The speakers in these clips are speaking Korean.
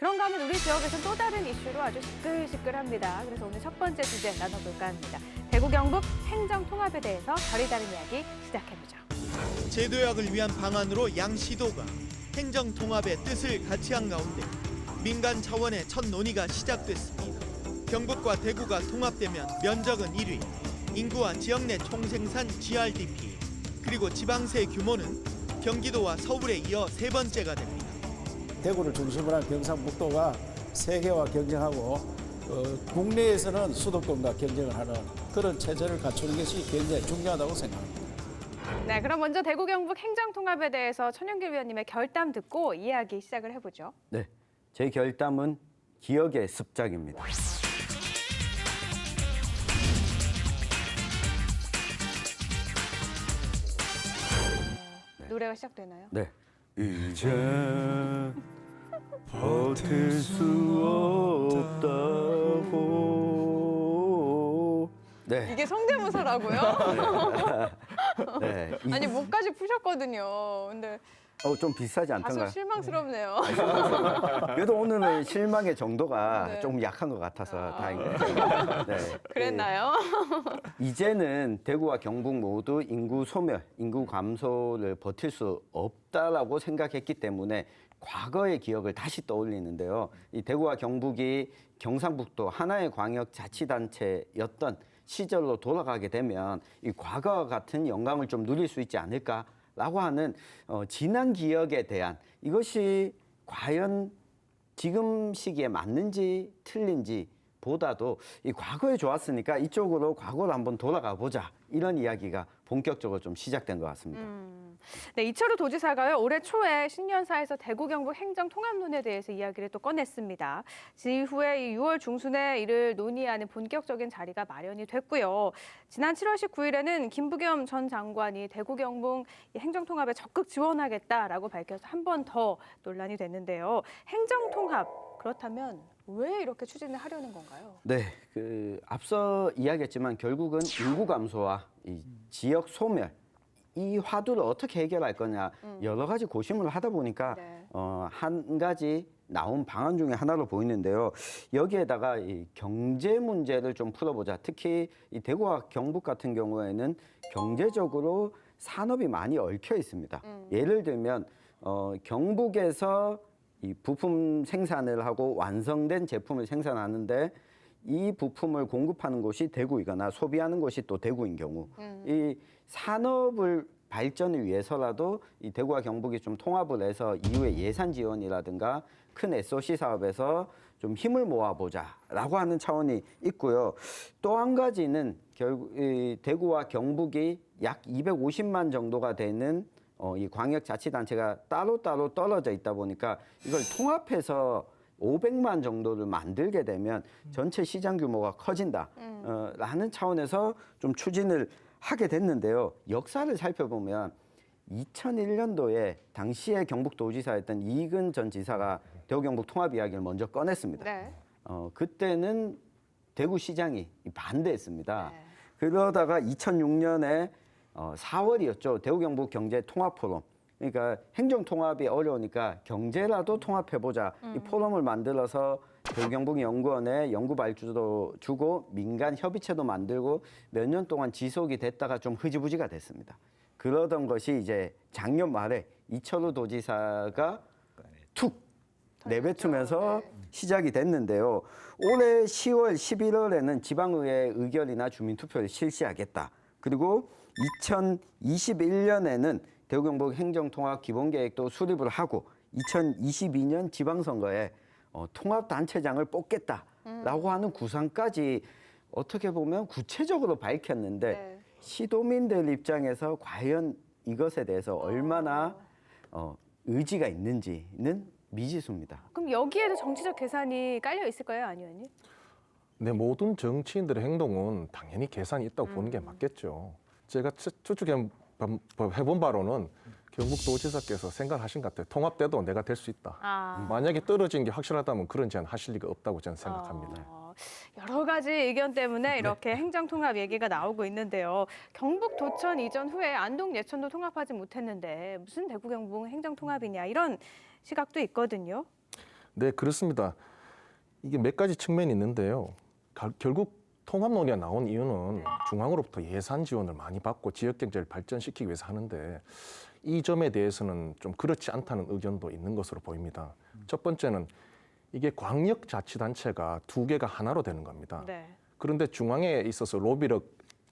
그런가 하면 우리 지역에서 또 다른 이슈로 아주 시끌시끌합니다. 그래서 오늘 첫 번째 주제 나눠볼까 합니다. 대구 경북 행정통합에 대해서 결이 다른 이야기 시작해보죠. 제도약을 위한 방안으로 양 시도가 행정통합의 뜻을 같이 한 가운데 민간 차원의 첫 논의가 시작됐습니다. 경북과 대구가 통합되면 면적은 1위, 인구와 지역 내 총생산 GRDP, 그리고 지방세 규모는 경기도와 서울에 이어 세 번째가 됩니다. 대구를 중심으로 한 경상북도가 세계와 경쟁하고 국내에서는 수도권과 경쟁을 하는 그런 체제를 갖추는 것이 굉장히 중요하다고 생각합니다. 네, 그럼 먼저 대구 경북 행정통합에 대해서 천영길 위원님의 결담 듣고 이야기 시작을 해보죠. 네, 제 결담은 기억의 습작입니다. 노래가 시작되나요? 네, 이제 버틸 수 없다고. 네. 이게 성대모사라고요? 네. 아니 목까지 푸셨거든요. 근데 좀 비슷하지 다소 않던가요? 실망스럽네요. 그래도 오늘은 실망의 정도가 네. 좀 약한 것 같아서 다행이네요. 네. 그랬나요? 이제는 대구와 경북 모두 인구 소멸, 인구 감소를 버틸 수 없다라고 생각했기 때문에 과거의 기억을 다시 떠올리는데요. 이 대구와 경북이 경상북도 하나의 광역자치단체였던 시절로 돌아가게 되면 이 과거와 같은 영광을 좀 누릴 수 있지 않을까라고 하는 지난 기억에 대한 이것이 과연 지금 시기에 맞는지 틀린지 보다도 이 과거에 좋았으니까 이쪽으로 과거로 한번 돌아가 보자 이런 이야기가 본격적으로 좀 시작된 것 같습니다. 네, 이철우 도지사가요 올해 초에 신년사에서 대구 경북 행정통합론에 대해서 이야기를 또 꺼냈습니다. 이후에 이 6월 중순에 이를 논의하는 본격적인 자리가 마련이 됐고요. 지난 7월 19일에는 김부겸 전 장관이 대구 경북 행정통합에 적극 지원하겠다라고 밝혀서 한 번 더 논란이 됐는데요. 행정통합 그렇다면 왜 이렇게 추진을 하려는 건가요? 네, 앞서 이야기했지만 결국은 인구 감소와 이 지역 소멸 이 화두를 어떻게 해결할 거냐 여러 가지 고심을 하다 보니까 네. 한 가지 나온 방안 중에 하나로 보이는데요. 여기에다가 이 경제 문제를 좀 풀어보자. 특히 이 대구와 경북 같은 경우에는 경제적으로 산업이 많이 얽혀 있습니다. 예를 들면 경북에서 이 부품 생산을 하고 완성된 제품을 생산하는데 이 부품을 공급하는 곳이 대구이거나 소비하는 곳이 또 대구인 경우 이 산업을 발전을 위해서라도 이 대구와 경북이 좀 통합을 해서 이후에 예산 지원이라든가 큰 SOC 사업에서 좀 힘을 모아보자라고 하는 차원이 있고요. 또 한 가지는 결국 이 대구와 경북이 약 250만 정도가 되는 이 광역자치단체가 따로따로 떨어져 있다 보니까 이걸 통합해서 500만 정도를 만들게 되면 전체 시장 규모가 커진다. 라는 차원에서 좀 추진을 하게 됐는데요. 역사를 살펴보면 2001년도에 당시의 경북도지사였던 이익은 전 지사가 대구 경북 통합 이야기를 먼저 꺼냈습니다. 네. 그때는 대구시장이 반대했습니다. 네. 그러다가 2006년에 4월이었죠. 대구 경북 경제 통합 포럼. 그러니까 행정 통합이 어려우니까 경제라도 통합해보자. 이 포럼을 만들어서 대구 경북 연구원에 연구 발주도 주고 민간 협의체도 만들고 몇 년 동안 지속이 됐다가 좀 흐지부지가 됐습니다. 그러던 것이 이제 작년 말에 이철우 도지사가 툭 내뱉으면서 시작이 됐는데요. 올해 10월, 11월에는 지방의회 의결이나 주민투표를 실시하겠다. 그리고 2021년에는 대구 경북 행정통합 기본계획도 수립을 하고 2022년 지방선거에 통합단체장을 뽑겠다라고 하는 구상까지 어떻게 보면 구체적으로 밝혔는데 네. 시도민들 입장에서 과연 이것에 대해서 얼마나 의지가 있는지는 미지수입니다. 그럼 여기에도 정치적 계산이 깔려 있을까요, 안 의원님? 네, 모든 정치인들의 행동은 당연히 계산이 있다고 보는 게 맞겠죠. 제가 추측해 본 바로는 경북도지사께서 생각하신 것 같아요. 통합돼도 내가 될 수 있다. 만약에 떨어진 게 확실하다면 그런 제안 하실 리가 없다고 저는 생각합니다. 여러 가지 의견 때문에 이렇게 행정통합 얘기가 나오고 있는데요. 경북 도천 이전 후에 안동 예천도 통합하지 못했는데 무슨 대구 경북 행정통합이냐 이런 시각도 있거든요. 네, 그렇습니다. 이게 몇 가지 측면이 있는데요. 결국 통합 논의가 나온 이유는 중앙으로부터 예산 지원을 많이 받고 지역 경제를 발전시키기 위해서 하는데 이 점에 대해서는 좀 그렇지 않다는 의견도 있는 것으로 보입니다. 첫 번째는 이게 광역자치단체가 두 개가 하나로 되는 겁니다. 네. 그런데 중앙에 있어서 로비력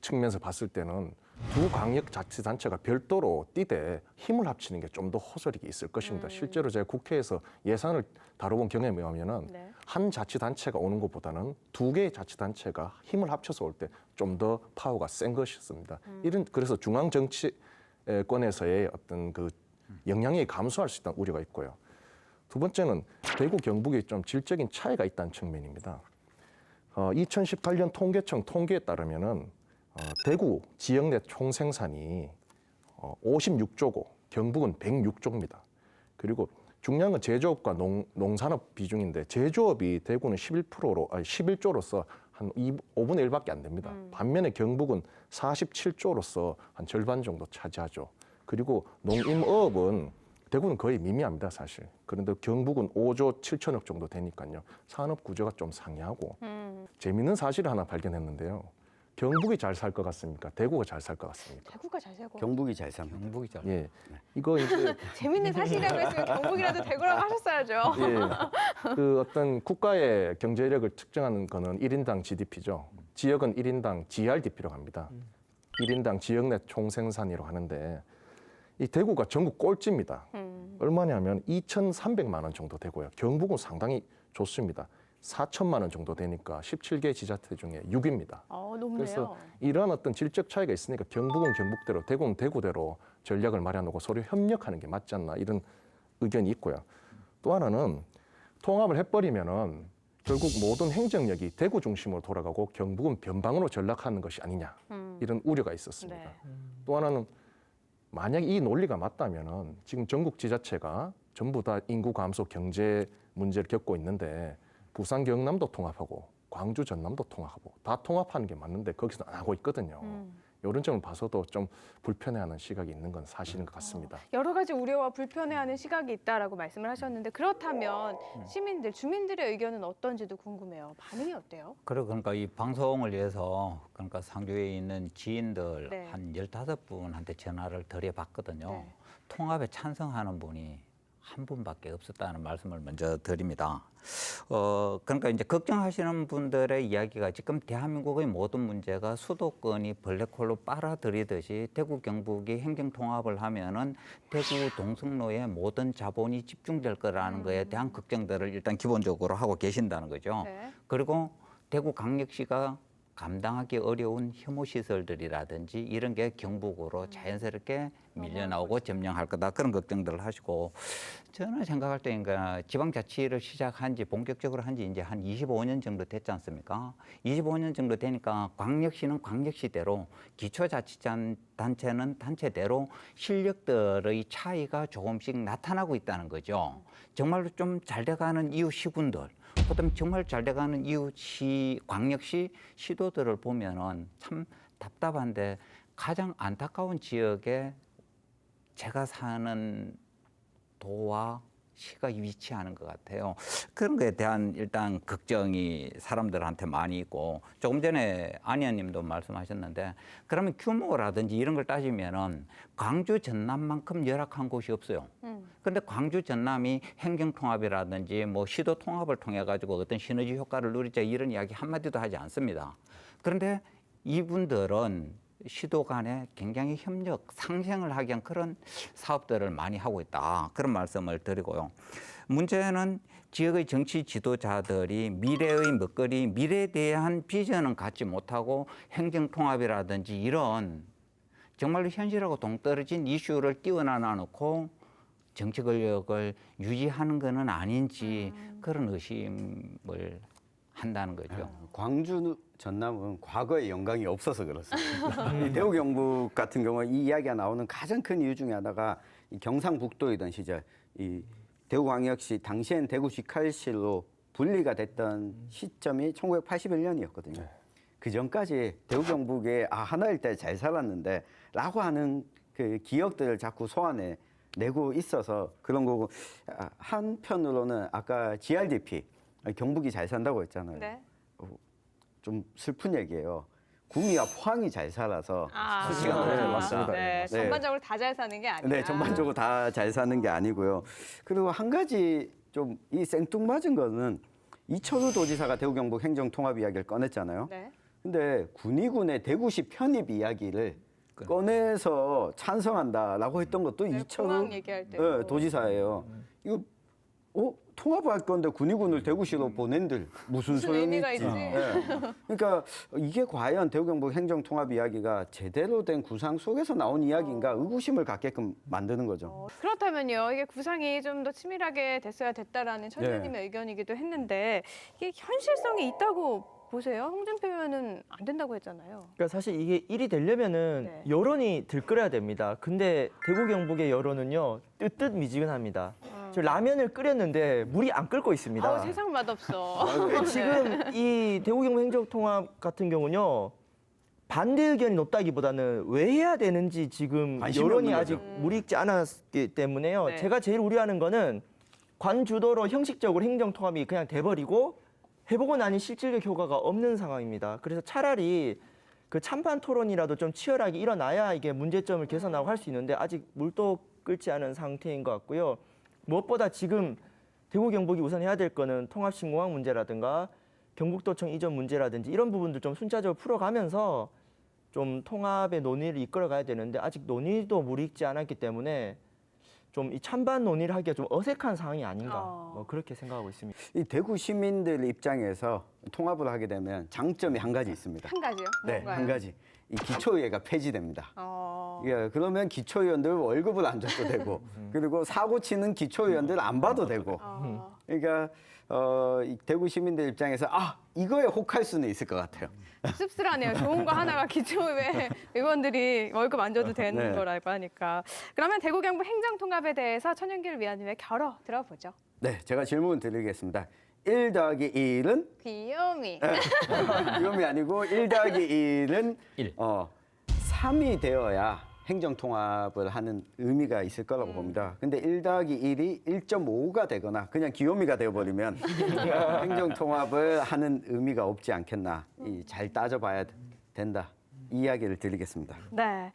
측면에서 봤을 때는 두 광역자치단체가 별도로 띠대 힘을 합치는 게 좀 더 호소력이 있을 것입니다. 실제로 제가 국회에서 예산을 다뤄본 경험에 의하면은 네. 한 자치단체가 오는 것보다는 두 개의 자치단체가 힘을 합쳐서 올 때 좀 더 파워가 센 것이었습니다. 그래서 중앙 정치권에서의 어떤 그 영향이 감소할 수 있다는 우려가 있고요. 두 번째는 대구 경북이 좀 질적인 차이가 있다는 측면입니다. 2018년 통계청 통계에 따르면은 대구 지역 내 총생산이 56조고 경북은 106조입니다. 그리고 중요한 건 제조업과 농산업 비중인데 제조업이 대구는 11조로서 한 5분의 1밖에 안 됩니다. 반면에 경북은 47조로서 한 절반 정도 차지하죠. 그리고 농임업은 대구는 거의 미미합니다, 사실. 그런데 경북은 5조 7천억 정도 되니까요. 산업 구조가 좀 상이하고 재미있는 사실을 하나 발견했는데요. 경북이 잘 살 것 같습니까? 대구가 잘 살 것 같습니까? 대구가 잘 살고. 경북이 잘 삽니다. 경북이 잘. 예, 이거 이제 재밌는 사실이라고 했으면 경북이라도 대구라고 하셨어야죠. 예, 그 어떤 국가의 경제력을 측정하는 거는 1인당 GDP죠. 지역은 1인당 GRDP라고 합니다. 1인당 지역 내 총생산이라고 하는데 이 대구가 전국 꼴찌입니다. 얼마냐면 2,300만 원 정도 되고요. 경북은 상당히 좋습니다. 4천만 원 정도 되니까 17개 지자체 중에 6위입니다. 높네요. 그래서 이런 어떤 질적 차이가 있으니까 경북은 경북대로, 대구는 대구대로 전략을 마련하고 서로 협력하는 게 맞지 않나 이런 의견이 있고요. 또 하나는 통합을 해버리면은 결국 모든 행정력이 대구 중심으로 돌아가고 경북은 변방으로 전락하는 것이 아니냐 이런 우려가 있었습니다. 네. 또 하나는 만약 이 논리가 맞다면은 지금 전국 지자체가 전부 다 인구 감소 경제 문제를 겪고 있는데 부산 경남도 통합하고 광주 전남도 통합하고 다 통합하는 게 맞는데 거기서 안 하고 있거든요. 이런 점을 봐서도 좀 불편해하는 시각이 있는 건 사실인 것 같습니다. 여러 가지 우려와 불편해하는 시각이 있다라고 말씀을 하셨는데 그렇다면 시민들, 주민들의 의견은 어떤지도 궁금해요. 반응이 어때요? 그러니까 이 방송을 위해서 그러니까 상주에 있는 지인들 네. 한 15분한테 전화를 드려봤거든요. 네. 통합에 찬성하는 분이 한 분밖에 없었다는 말씀을 먼저 드립니다. 그러니까 이제 걱정하시는 분들의 이야기가 지금 대한민국의 모든 문제가 수도권이 블랙홀로 빨아들이듯이 대구 경북이 행정 통합을 하면은 대구 동성로에 모든 자본이 집중될 거라는 거에 대한 걱정들을 일단 기본적으로 하고 계신다는 거죠. 네. 그리고 대구 강력시가 감당하기 어려운 혐오시설들이라든지 이런 게 경북으로 자연스럽게 밀려나오고 점령할 거다 그런 걱정들을 하시고 저는 생각할 때 그러니까 지방자치를 시작한 지 본격적으로 한 지 이제 한 25년 정도 됐지 않습니까? 25년 정도 되니까 광역시는 광역시대로 기초자치단체는 단체대로 실력들의 차이가 조금씩 나타나고 있다는 거죠. 정말로 좀 잘 돼가는 이웃 시군들 그다음에 정말 잘 돼가는 이웃 광역시 시도들을 보면은 참 답답한데 가장 안타까운 지역에 제가 사는 도와 시가 위치하는 것 같아요. 그런 거에 대한 일단 걱정이 사람들한테 많이 있고 조금 전에 안 의원님도 말씀하셨는데 그러면 규모라든지 이런 걸 따지면은 광주 전남만큼 열악한 곳이 없어요. 그런데 광주 전남이 행정통합이라든지 뭐 시도 통합을 통해 가지고 어떤 시너지 효과를 누리자 이런 이야기 한마디도 하지 않습니다. 그런데 이분들은 시도 간에 굉장히 협력, 상생을 하기 위한 그런 사업들을 많이 하고 있다. 그런 말씀을 드리고요. 문제는 지역의 정치 지도자들이 미래의 먹거리, 미래에 대한 비전은 갖지 못하고 행정통합이라든지 이런 정말로 현실하고 동떨어진 이슈를 띄워놔 놓고 정치 권력을 유지하는 것은 아닌지 그런 의심을 한다는 거죠. 광주 전남은 과거에 영광이 없어서 그렇습니다. 이 대구 경북 같은 경우는 이 이야기가 나오는 가장 큰 이유 중에 하나가 이 경상북도이던 시절 이 대구광역시 당시엔 대구 직할시로 분리가 됐던 시점이 1981년이었거든요. 그 전까지 대구 경북에 하나일 때 잘 살았는데 라고 하는 그 기억들을 자꾸 소환해 내고 있어서 그런 거고 한편으로는 아까 GRDP 경북이 잘 산다고 했잖아요. 네. 좀 슬픈 얘기예요. 구미와 포항이 잘 살아서 아, 수치가 네, 높습니다. 맞습니다. 네, 네. 전반적으로 다 잘 사는 게 아니라. 네, 전반적으로 다 잘 사는 게 아니고요. 그리고 한 가지 좀 이 생뚱맞은 거는 이철우 도지사가 대구 경북 행정 통합 이야기를 꺼냈잖아요. 네. 근데 군의군의 대구시 편입 이야기를 꺼내서 찬성한다라고 했던 것도 네, 이철우 공항 얘기할 때. 도지사예요. 이거 통합할 건데 군의군을 대구시로 보낸들 무슨 소용이 의미가 있지? 있지? 네. 그러니까 이게 과연 대구 경북 행정 통합 이야기가 제대로 된 구상 속에서 나온 이야기인가 의구심을 갖게끔 만드는 거죠. 그렇다면요, 이게 구상이 좀 더 치밀하게 됐어야 됐다라는 천 의원님의 의견이기도 했는데 이게 현실성이 있다고 보세요? 홍준표 의원은 안 된다고 했잖아요. 그러니까 사실 이게 일이 되려면은 네. 여론이 들끓어야 됩니다. 근데 대구 경북의 여론은요 뜨뜻미지근합니다. 저 라면을 끓였는데 물이 안 끓고 있습니다. 아우, 세상 맛없어. 지금 이 대구 경북 행정통합 같은 경우는요 반대 의견이 높다기보다는 왜 해야 되는지 지금 관심이 여론이 없는 아직 거죠. 무르익지 않았기 때문에요. 네. 제가 제일 우려하는 거는 관주도로 형식적으로 행정통합이 그냥 돼버리고 해보고 나니 실질적 효과가 없는 상황입니다. 그래서 차라리 그 찬반 토론이라도 좀 치열하게 일어나야 이게 문제점을 개선하고 할 수 있는데 아직 물도 끓지 않은 상태인 것 같고요. 무엇보다 지금 대구 경북이 우선 해야 될 거는 통합신공항 문제라든가 경북도청 이전 문제라든지 이런 부분들 좀 순차적으로 풀어가면서 좀 통합의 논의를 이끌어가야 되는데 아직 논의도 무르익지 않았기 때문에 좀 이 찬반 논의를 하기가 좀 어색한 상황이 아닌가 뭐 그렇게 생각하고 있습니다. 이 대구 시민들 입장에서 통합을 하게 되면 장점이 한 가지 있습니다. 한 가지요? 네, 뭔가요? 한 가지. 이 기초의회가 폐지됩니다. 어. 예, 그러면 기초의원들 월급을 안 줘도 되고, 그리고 사고 치는 기초의원들 안 봐도 되고. 그러니까 이 대구 시민들 입장에서 이거에 혹할 수는 있을 것 같아요. 씁쓸하네요. 좋은 거 하나가 기초의회 의원들이 월급 안 줘도 되는 네. 거라고 하니까. 그러면 대구 경북 행정통합에 대해서 천연길 위원님의 결어 들어보죠. 네, 제가 질문 드리겠습니다. 1 더하기 1은 귀요미. 위험이 아니고 1 더하기 1은 3이 되어야 행정통합을 하는 의미가 있을 거라고 봅니다. 근데 1 더하기 1이 1.5가 되거나 그냥 귀요미가 되어버리면 행정통합을 하는 의미가 없지 않겠나. 잘 따져봐야 된다. 이 이야기를 드리겠습니다. 네.